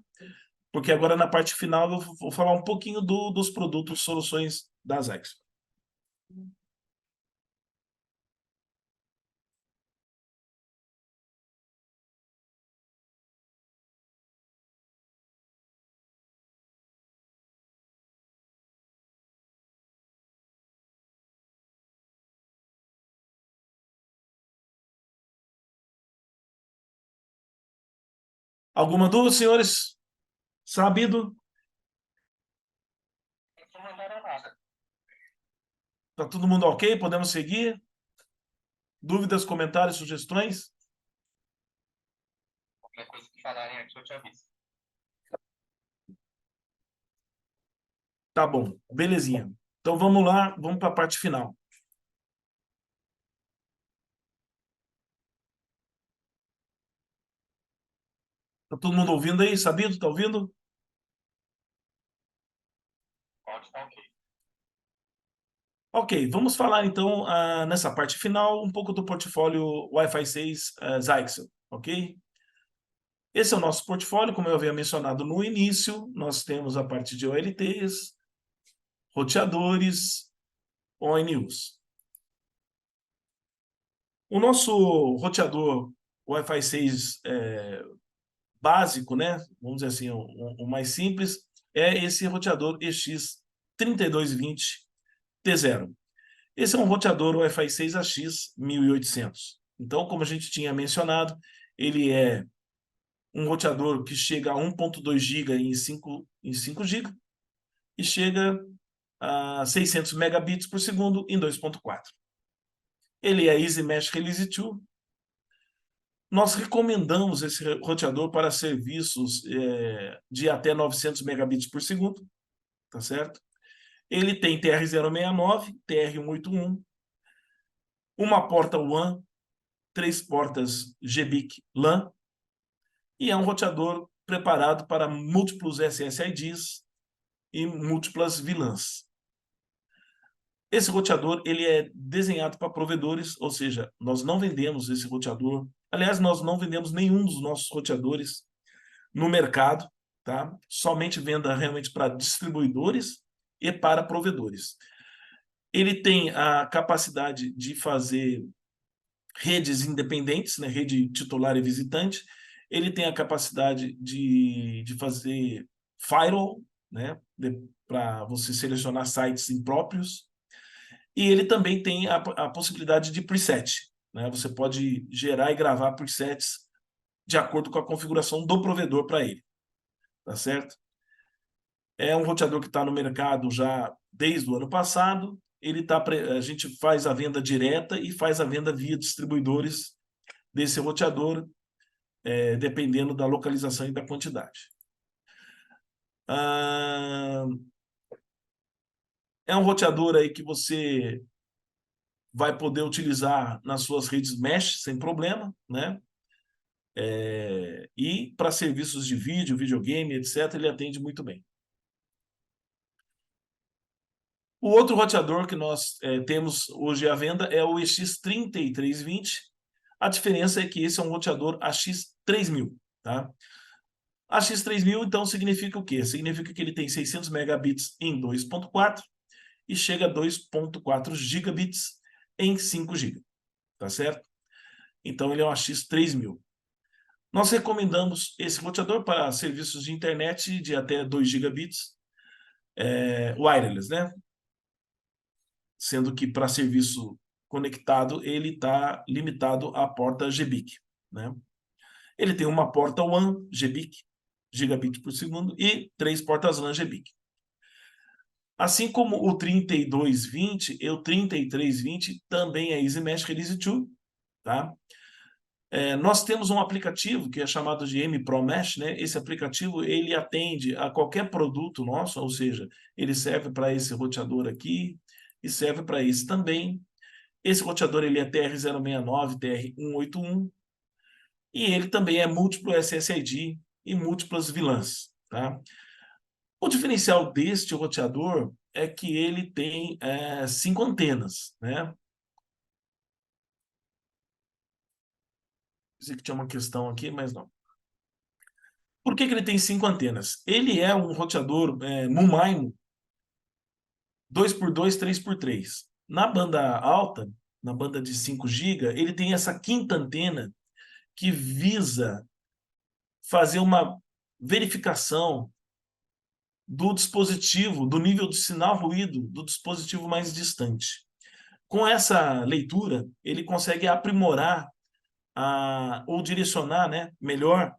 Speaker 1: Porque agora na parte final eu vou falar um pouquinho dos produtos, soluções da Zyxx. Alguma dúvida, senhores? Sabido? Tá todo mundo ok? Podemos seguir? Dúvidas, comentários, sugestões?
Speaker 2: Qualquer coisa que falarem aqui, eu te aviso.
Speaker 1: Tá bom, belezinha. Então vamos lá, vamos para a parte final. Tá todo mundo ouvindo aí? Sabido? Tá ouvindo?
Speaker 2: Pode estar ok.
Speaker 1: Ok, vamos falar então nessa parte final um pouco do portfólio Wi-Fi 6 Zyxel, ok? Esse é o nosso portfólio, como eu havia mencionado no início, nós temos a parte de OLTs, roteadores, ONUs. O nosso roteador Wi-Fi 6 básico, né? Vamos dizer assim, o mais simples, é esse roteador EX3220T0. Esse é um roteador Wi-Fi 6AX 1800. Então, como a gente tinha mencionado, ele é um roteador que chega a 1.2 GB em 5 GB e chega a 600 megabits por segundo em 2.4. Ele é Easy Mesh Release 2. Nós recomendamos esse roteador para serviços de até 900 megabits por segundo, tá certo? Ele tem TR-069, TR-181, uma porta WAN, 3 portas GBIC LAN, e é um roteador preparado para múltiplos SSIDs e múltiplas VLANs. Esse roteador ele é desenhado para provedores, ou seja, nós não vendemos esse roteador. Aliás, nós não vendemos nenhum dos nossos roteadores no mercado, tá? Somente venda realmente para distribuidores e para provedores. Ele tem a capacidade de fazer redes independentes, né? Rede titular e visitante. Ele tem a capacidade de fazer firewall, né? Para você selecionar sites impróprios. E ele também tem a possibilidade de preset, né? Você pode gerar e gravar presets de acordo com a configuração do provedor para ele, tá certo? É um roteador que está no mercado já desde o ano passado. A gente faz a venda direta e faz a venda via distribuidores desse roteador, dependendo da localização e da quantidade. Ah, é um roteador aí que você vai poder utilizar nas suas redes mesh sem problema, né? E para serviços de vídeo, videogame, etc., ele atende muito bem. O outro roteador que nós temos hoje à venda é o EX3320. A diferença é que esse é um roteador AX3000, tá? AX3000, então, significa o quê? Significa que ele tem 600 megabits em 2.4 e chega a 2.4 gigabits em 5 GB, tá certo? Então, ele é um AX3000. Nós recomendamos esse roteador para serviços de internet de até 2 gigabits wireless, né? Sendo que para serviço conectado ele está limitado à porta GBIC, né? Ele tem uma porta WAN GBIC, gigabit por segundo, e 3 portas LAN GBIC. Assim como o 3220 e o 3320 também é Easy Mesh Release 2, tá? Nós temos um aplicativo que é chamado de M-Pro Mesh, né? Esse aplicativo ele atende a qualquer produto nosso, ou seja, ele serve para esse roteador aqui e serve para esse também. Esse roteador ele é TR-069, TR-181 e ele também é múltiplo SSID e múltiplas VLANs, tá? O diferencial deste roteador é que ele tem 5 antenas, né? Pensei que tinha uma questão aqui, mas não. Por que ele tem 5 antenas? Ele é um roteador MU-MIMO 2x2, 3x3. Na banda alta, na banda de 5 GB, ele tem essa quinta antena que visa fazer uma verificação do dispositivo, do nível de sinal ruído do dispositivo mais distante. Com essa leitura, ele consegue aprimorar ou direcionar, né, melhor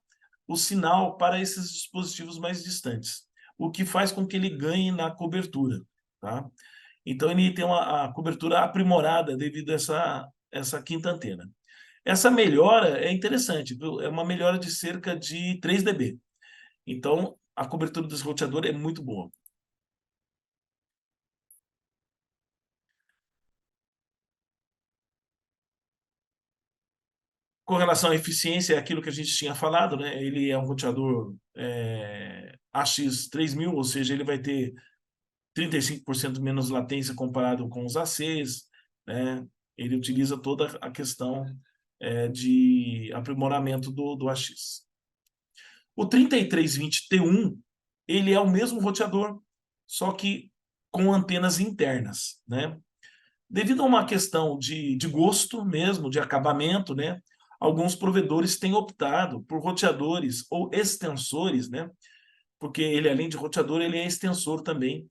Speaker 1: o sinal para esses dispositivos mais distantes, o que faz com que ele ganhe na cobertura, tá? Então, ele tem a cobertura aprimorada devido a essa quinta antena. Essa melhora é interessante, viu? É uma melhora de cerca de 3 dB. Então, a cobertura desse roteador é muito boa. Com relação à eficiência, é aquilo que a gente tinha falado, né? Ele é um roteador AX3000, ou seja, ele vai ter 35% menos latência comparado com os ACs, né? Ele utiliza toda a questão de aprimoramento do AX. O 3320T1, ele é o mesmo roteador, só que com antenas internas, né? Devido a uma questão de gosto mesmo, de acabamento, né? Alguns provedores têm optado por roteadores ou extensores, né? Porque ele, além de roteador, ele é extensor também,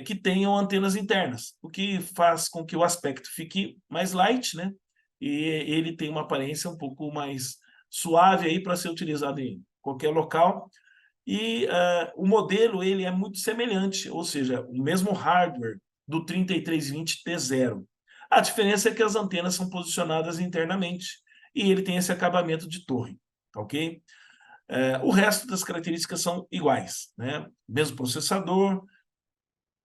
Speaker 1: que tenham antenas internas, o que faz com que o aspecto fique mais light, né? E ele tem uma aparência um pouco mais suave aí para ser utilizado em qualquer local. E o modelo ele é muito semelhante, ou seja, o mesmo hardware do 3320T0. A diferença é que as antenas são posicionadas internamente e ele tem esse acabamento de torre, ok? O resto das características são iguais, né? Mesmo processador.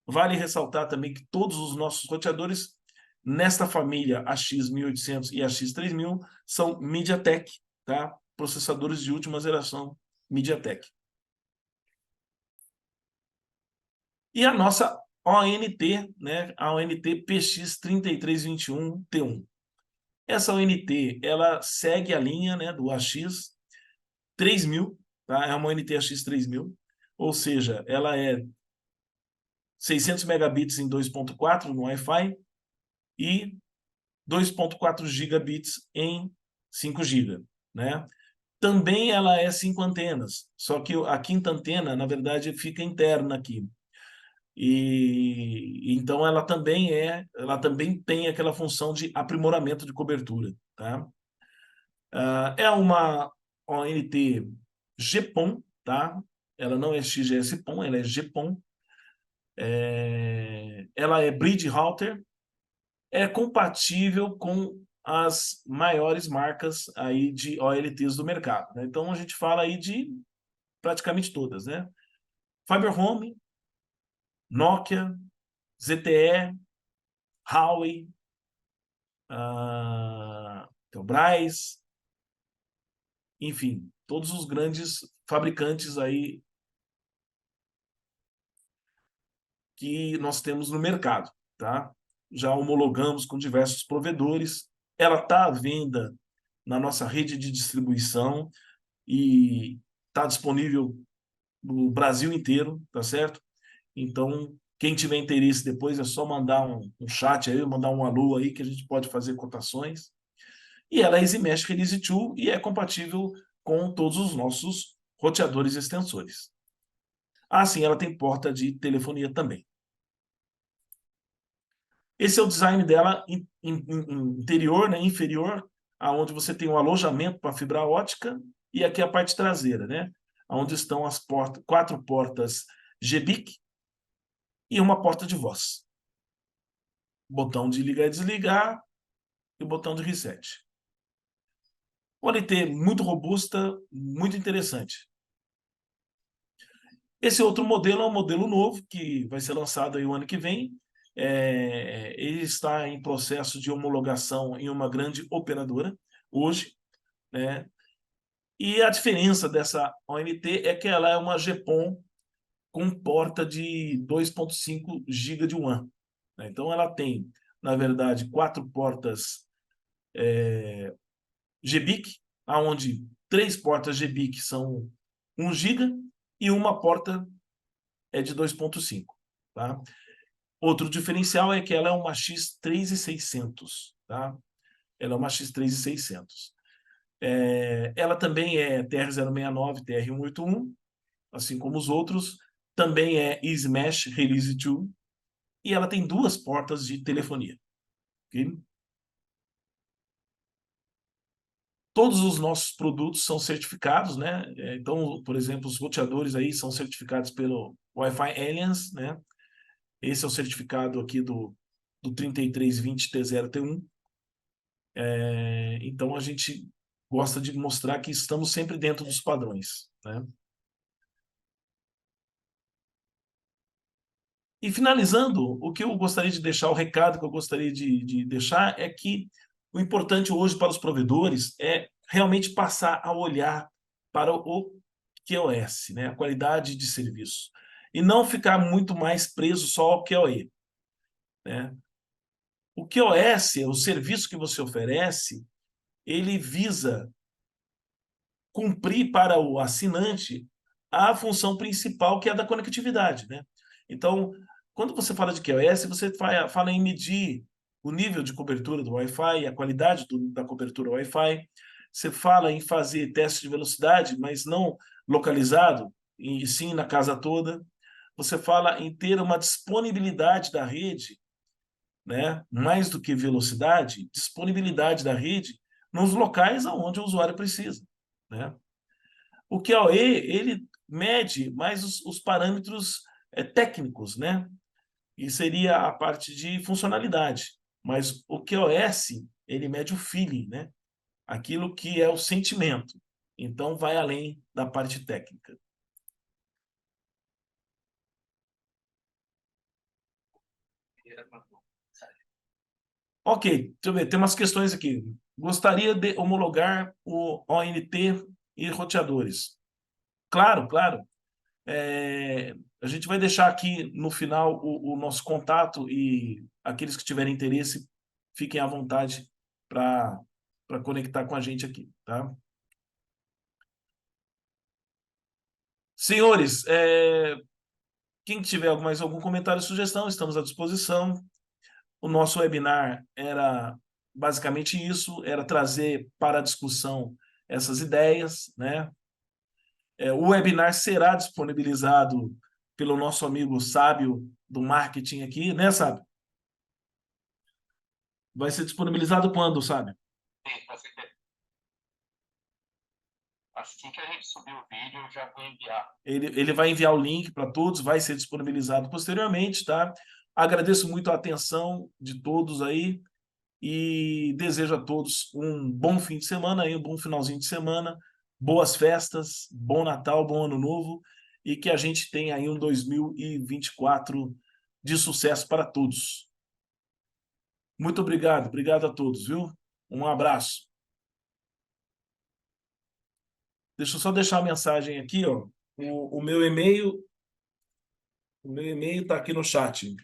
Speaker 1: Vale ressaltar também que todos os nossos roteadores nesta família AX1800 e AX3000 são MediaTek, tá? Processadores de última geração MediaTek. E a nossa ONT, né? A ONT PX3321T1. Essa ONT, ela segue a linha, né, do AX3000, tá? É uma ONT AX3000, ou seja, ela é 600 megabits em 2.4 no Wi-Fi e 2.4 gigabits em 5 GB, né? Também ela é 5 antenas, só que a quinta antena, na verdade, fica interna aqui. E então ela também tem aquela função de aprimoramento de cobertura, tá? É uma ONT GPON, tá? Ela não é XGS-PON, ela é GPON. Ela é bridge router, é compatível com as maiores marcas aí de OLTs do mercado, né? Então a gente fala aí de praticamente todas, né? Fiber Home, Nokia, ZTE, Huawei, Telbras enfim, todos os grandes fabricantes aí que nós temos no mercado, tá? Já homologamos com diversos provedores, ela está à venda na nossa rede de distribuição e está disponível no Brasil inteiro, tá certo? Então, quem tiver interesse depois é só mandar um chat aí, mandar um alô aí que a gente pode fazer cotações. E ela é Easy Mesh Release 2 e é compatível com todos os nossos roteadores e extensores. Ah, sim, ela tem porta de telefonia também. Esse é o design dela interior, né, inferior, aonde você tem um alojamento para fibra ótica e aqui a parte traseira, né, onde estão as portas, 4 portas GBIC e uma porta de voz. Botão de ligar e desligar e o botão de reset. ONT muito robusta, muito interessante. Esse outro modelo é um modelo novo, que vai ser lançado aí o ano que vem. Ele está em processo de homologação em uma grande operadora, hoje, né? E a diferença dessa ONT é que ela é uma GPON com porta de 2.5 GB de WAN, né? Então, ela tem, na verdade, 4 portas GBIC, onde 3 portas GBIC são 1 GB e uma porta é de 2.5, tá? Outro diferencial é que ela é uma X3600, tá? Ela é uma X3600. Ela também é TR-069, TR-181, assim como os outros. Também é Easy Mesh Release 2. E ela tem 2 portas de telefonia. Okay? Todos os nossos produtos são certificados, né? Então, por exemplo, os roteadores aí são certificados pelo Wi-Fi Alliance, né? Esse é o certificado aqui do 3320T0T1. Então, a gente gosta de mostrar que estamos sempre dentro dos padrões, né? E finalizando, o que eu gostaria de deixar, o recado que eu gostaria de deixar é que o importante hoje para os provedores é realmente passar a olhar para o QoS, né? A qualidade de serviço, e não ficar muito mais preso só ao QoE, né? O QoS, o serviço que você oferece, ele visa cumprir para o assinante a função principal, que é a da conectividade, né? Então, quando você fala de QoS, você fala em medir o nível de cobertura do Wi-Fi, a qualidade da cobertura Wi-Fi. Você fala em fazer teste de velocidade, mas não localizado, e sim na casa toda. Você fala em ter uma disponibilidade da rede, né? Mais do que velocidade, disponibilidade da rede nos locais onde o usuário precisa, né? O QoE, ele mede mais os parâmetros técnicos, né? E seria a parte de funcionalidade. Mas o QoS, ele mede o feeling, né? Aquilo que é o sentimento. Então, vai além da parte técnica. Ok, deixa eu ver, tem umas questões aqui. Gostaria de homologar o ONT e roteadores. Claro, claro. A gente vai deixar aqui no final o nosso contato e aqueles que tiverem interesse, fiquem à vontade para conectar com a gente aqui, tá? Senhores, quem tiver mais algum comentário ou sugestão, estamos à disposição. O nosso webinar era basicamente isso, era trazer para a discussão essas ideias, né? O webinar será disponibilizado pelo nosso amigo Sábio do marketing aqui, né, Sábio? Vai ser disponibilizado quando, Sábio?
Speaker 2: Sim, assim que a gente subir o vídeo, eu já vou enviar.
Speaker 1: Ele vai enviar o link para todos, vai ser disponibilizado posteriormente, tá? Agradeço muito a atenção de todos aí e desejo a todos um bom fim de semana, aí, um bom finalzinho de semana, boas festas, bom Natal, bom Ano Novo e que a gente tenha aí um 2024 de sucesso para todos. Muito obrigado, obrigado a todos, viu? Um abraço. Deixa eu só deixar a mensagem aqui, ó. O meu e-mail, está aqui no chat.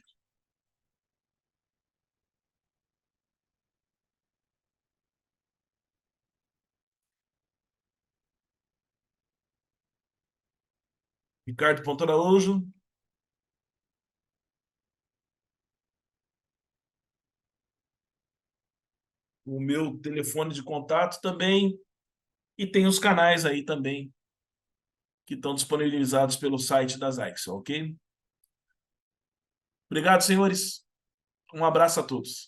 Speaker 1: Ricardo.araújo. O meu telefone de contato também. E tem os canais aí também que estão disponibilizados pelo site da Zyxel, ok? Obrigado, senhores. Um abraço a todos.